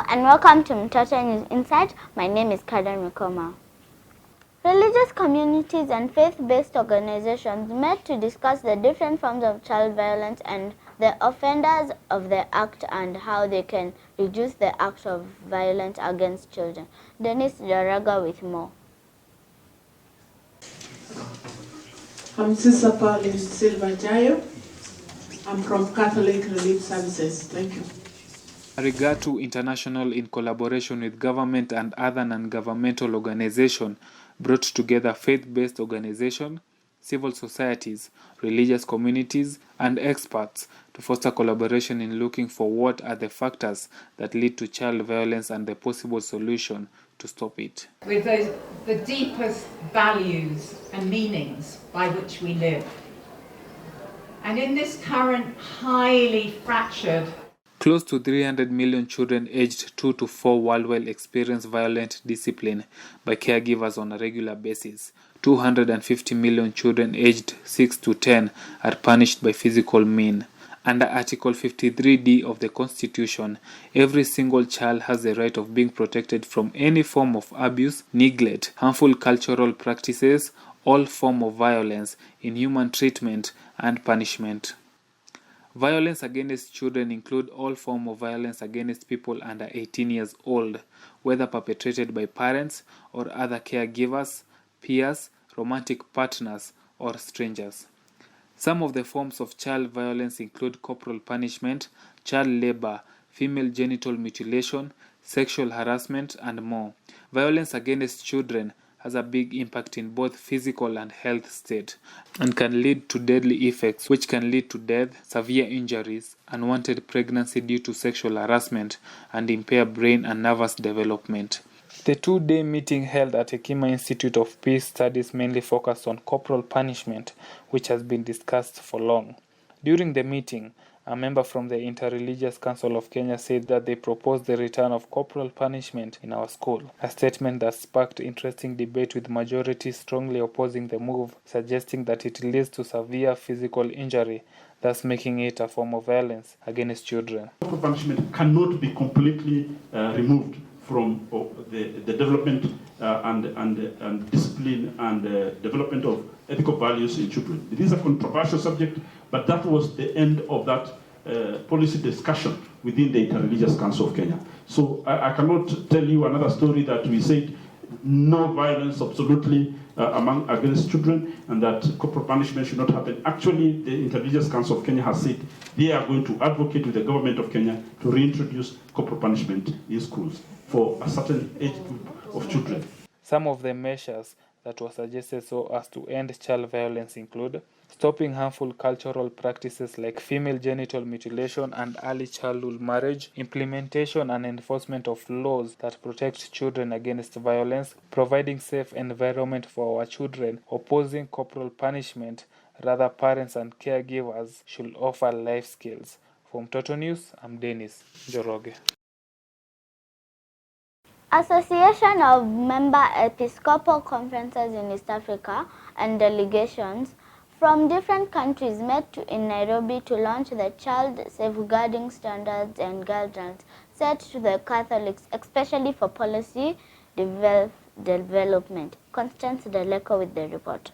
and welcome to Mtoto News Insight. My name is Karen Mikoma. Religious communities and faith-based organizations met to discuss the different forms of child violence and the offenders of the act and how they can reduce the act of violence against children. Dennis Jaraga with more. I'm Sister Pauline Silva Jayo. I'm from Catholic Relief Services. Thank you. Arigatu International, in collaboration with government and other non-governmental organizations, brought together faith-based organizations, civil societies, religious communities, and experts to foster collaboration in looking for what are the factors that lead to child violence and the possible solution to stop it. With the deepest values and meanings by which we live. And in this current highly fractured, Close to 300 million children aged 2 to 4 worldwide experience violent discipline by caregivers on a regular basis. 250 million children aged 6 to 10 are punished by physical means. Under Article 53D of the Constitution, every single child has the right of being protected from any form of abuse, neglect, harmful cultural practices, all form of violence, inhuman treatment, and punishment. Violence against children include all forms of violence against people under 18 years old, whether perpetrated by parents or other caregivers, peers, romantic partners, or strangers. Some of the forms of child violence include corporal punishment, child labor, female genital mutilation, sexual harassment, and more. Violence against children has a big impact in both physical and health state and can lead to deadly effects which can lead to death, severe injuries, unwanted pregnancy due to sexual harassment, and impair brain and nervous development. The two-day meeting held at Hekima Institute of Peace Studies mainly focused on corporal punishment, which has been discussed for long. During the meeting, a member from the Interreligious Council of Kenya said that they proposed the return of corporal punishment in our school, a statement that sparked interesting debate with majority strongly opposing the move, suggesting that it leads to severe physical injury, thus making it a form of violence against children. Corporal punishment cannot be completely removed from the development and discipline and development of ethical values in children. It is a controversial subject, but that was the end of that policy discussion within the Interreligious Council of Kenya. So I cannot tell you another story that we said no violence absolutely against children and that corporal punishment should not happen. Actually, the Interreligious Council of Kenya has said they are going to advocate with the government of Kenya to reintroduce corporal punishment in schools for a certain age group of children. Some of the measures that were suggested so as to end child violence include stopping harmful cultural practices like female genital mutilation and early childhood marriage, implementation and enforcement of laws that protect children against violence, providing safe environment for our children, opposing corporal punishment, rather parents and caregivers should offer life skills. For Mtoto News, I'm Dennis Joroge. Association of Member Episcopal Conferences in East Africa and delegations from different countries met in Nairobi to launch the Child Safeguarding Standards and Guidelines set to the Catholics, especially for policy development. Constance Deleko with the report.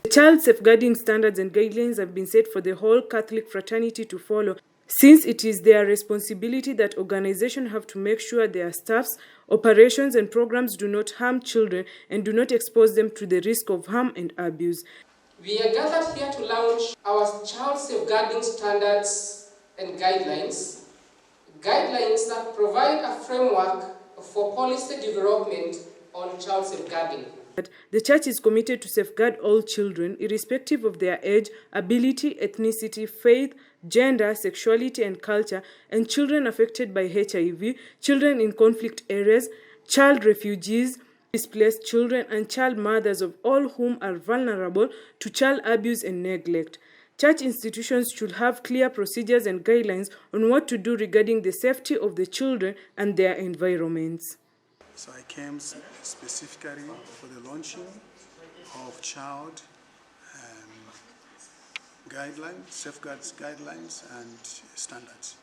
The Child Safeguarding Standards and Guidelines have been set for the whole Catholic fraternity to follow, since it is their responsibility that organizations have to make sure their staffs, operations and programs do not harm children and do not expose them to the risk of harm and abuse. We are gathered here to launch our Child Safeguarding Standards and Guidelines that provide a framework for policy development on child safeguarding. The Church is committed to safeguard all children, irrespective of their age, ability, ethnicity, faith, gender, sexuality and culture, and children affected by HIV, children in conflict areas, child refugees, displaced children, and child mothers, of all whom are vulnerable to child abuse and neglect. Church institutions should have clear procedures and guidelines on what to do regarding the safety of the children and their environments. So I came specifically for the launching of child guidelines, safeguards guidelines and standards.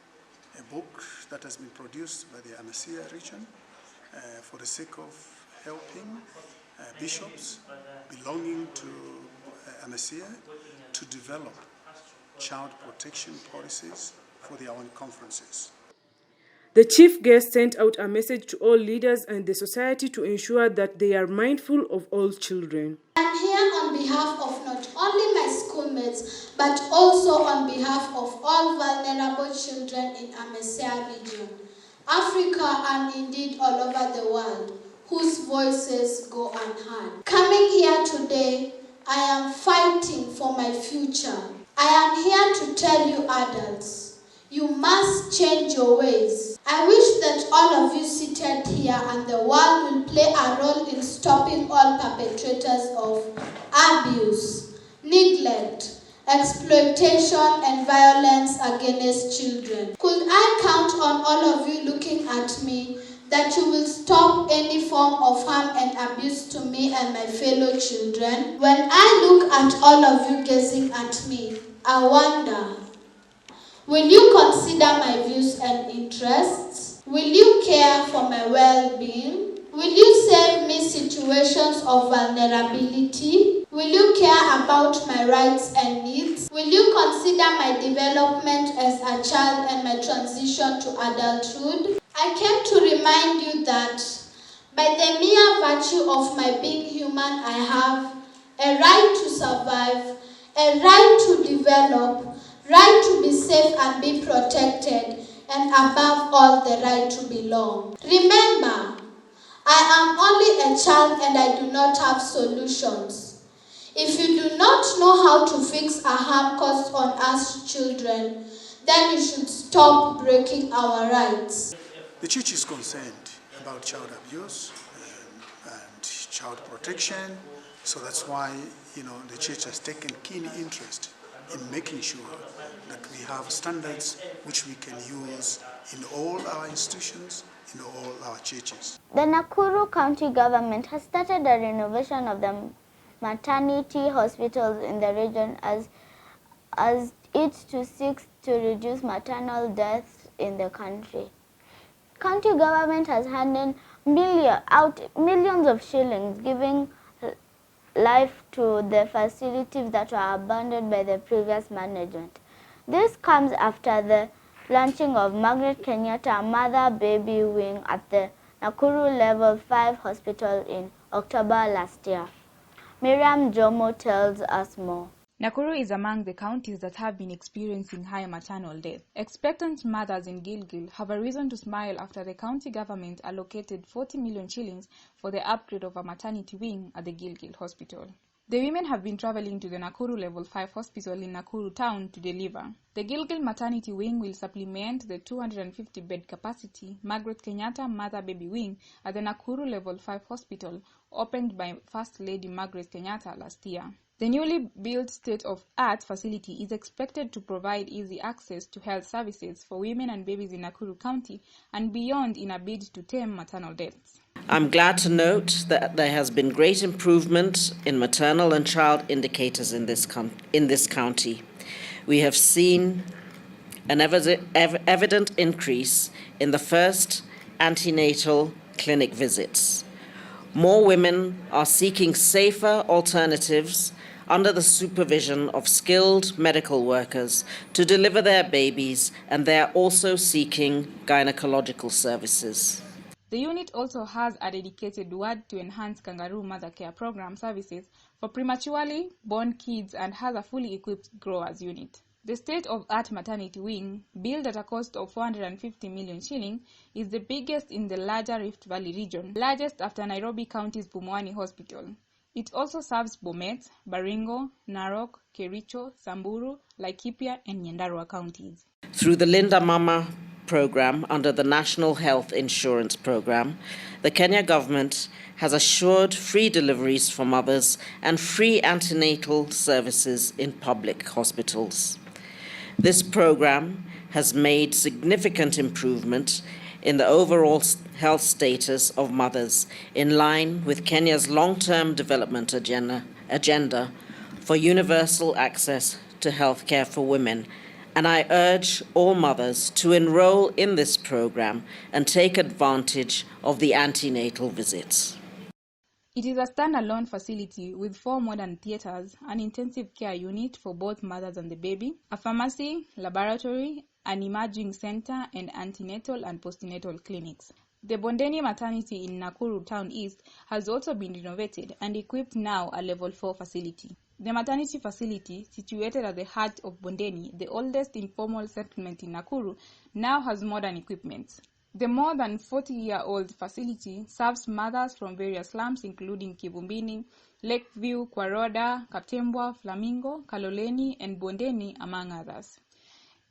a book that has been produced by the Amasia region for the sake of helping bishops belonging to Amasia to develop child protection policies for their own conferences. The chief guest sent out a message to all leaders and the society to ensure that they are mindful of all children. I'm here on behalf of not only my schoolmates, but also on behalf of all vulnerable children in Amasia region, Africa, and indeed all over the world, whose voices go unheard. Coming here today, I am fighting for my future. I am here to tell you adults, you must change your ways. I wish that all of you seated here and the world will play a role in stopping all perpetrators of abuse, neglect, exploitation, and violence against children. Could I count on all of you looking at me that you will stop any form of harm and abuse to me and my fellow children? When I look at all of you gazing at me, I wonder, will you consider my views and interests? Will you care for my well-being? Will you save me situations of vulnerability? Will you care about my rights and needs? Will you consider my development as a child and my transition to adulthood? I came to remind you that by the mere virtue of my being human, I have a right to survive, a right to develop, right to be safe and be protected, and above all, the right to belong. Remember, I am only a child and I do not have solutions. If you do not know how to fix a harm caused on us children, then you should stop breaking our rights. The church is concerned about child abuse and child protection, so that's why the church has taken keen interest in making sure that we have standards which we can use in all our institutions, in all our churches. The Nakuru County government has started a renovation of the maternity hospitals in the region as it seeks to reduce maternal deaths in the country. County government has handed millions of shillings, giving life to the facilities that were abandoned by the previous management. This comes after the launching of Margaret Kenyatta Mother-Baby Wing at the Nakuru Level 5 Hospital in October last year. Miriam Jomo tells us more. Nakuru is among the counties that have been experiencing high maternal death. Expectant mothers in Gilgil have a reason to smile after the county government allocated 40 million shillings for the upgrade of a maternity wing at the Gilgil hospital. The women have been travelling to the Nakuru Level 5 hospital in Nakuru town to deliver. The Gilgil maternity wing will supplement the 250-bed capacity Margaret Kenyatta Mother-Baby Wing at the Nakuru Level 5 hospital, opened by First Lady Margaret Kenyatta last year. The newly built state-of-art facility is expected to provide easy access to health services for women and babies in Nakuru County and beyond in a bid to tame maternal deaths. I'm glad to note that there has been great improvement in maternal and child indicators in this county. We have seen an evident increase in the first antenatal clinic visits. More women are seeking safer alternatives under the supervision of skilled medical workers to deliver their babies, and they are also seeking gynecological services. The unit also has a dedicated ward to enhance kangaroo mother care program services for prematurely born kids and has a fully equipped growers unit. The state-of-art maternity wing, built at a cost of 450 million shilling, is the biggest in the larger Rift Valley region, largest after Nairobi County's Pumwani Hospital. It also serves Bomet, Baringo, Narok, Kericho, Samburu, Laikipia, and Nyandarua counties. Through the Linda Mama program under the National Health Insurance Program, the Kenya government has assured free deliveries for mothers and free antenatal services in public hospitals. This program has made significant improvement in the overall health status of mothers, in line with Kenya's long-term development agenda for universal access to health care for women And I urge all mothers to enroll in this program and take advantage of the antenatal visits. It is a standalone facility with 4 modern theaters, an intensive care unit for both mothers and the baby, a pharmacy, laboratory, an imaging center, and antenatal and postnatal clinics. The Bondeni Maternity in Nakuru Town East has also been renovated and equipped now a level 4 facility. The maternity facility, situated at the heart of Bondeni, the oldest informal settlement in Nakuru, now has modern equipment. The more than 40-year-old facility serves mothers from various slums including Kivumbini, Lakeview, Kwaroda, Kaptembwa, Flamingo, Kaloleni, and Bondeni, among others.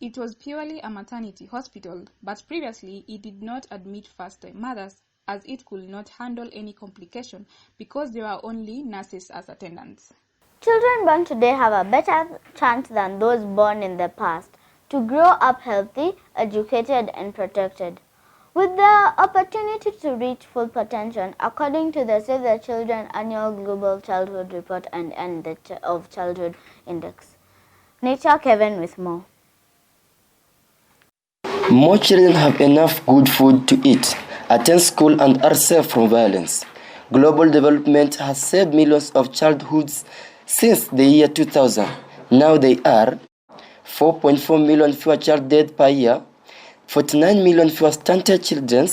It was purely a maternity hospital, but previously it did not admit first-time mothers as it could not handle any complication because there were only nurses as attendants. Children born today have a better chance than those born in the past to grow up healthy, educated, and protected, with the opportunity to reach full potential, according to the Save the Children Annual Global Childhood Report and End of Childhood Index. Nature Kevin with more. More children have enough good food to eat, attend school, and are safe from violence. Global development has saved millions of childhoods since the year 2000. Now they are 4.4 million fewer child deaths per year, 49 million fewer stunted children,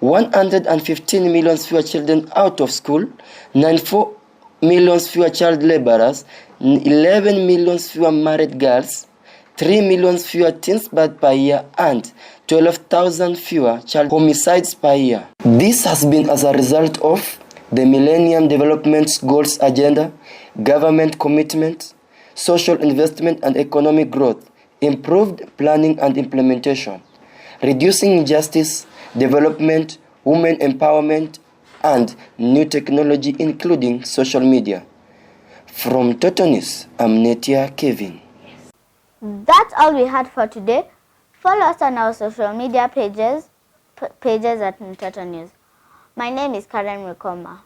115 million fewer children out of school, 94 million fewer child laborers, 11 million fewer married girls, 3 million fewer teens births per year, and 12,000 fewer child homicides per year. This has been as a result of the Millennium Development Goals agenda, government commitment, social investment and economic growth, improved planning and implementation, reducing injustice, development, women empowerment, and new technology including social media. From Mtoto News, I'm Netia Kevin. That's all we had for today. Follow us on our social media pages at Mtoto News. My name is Karen Rukoma.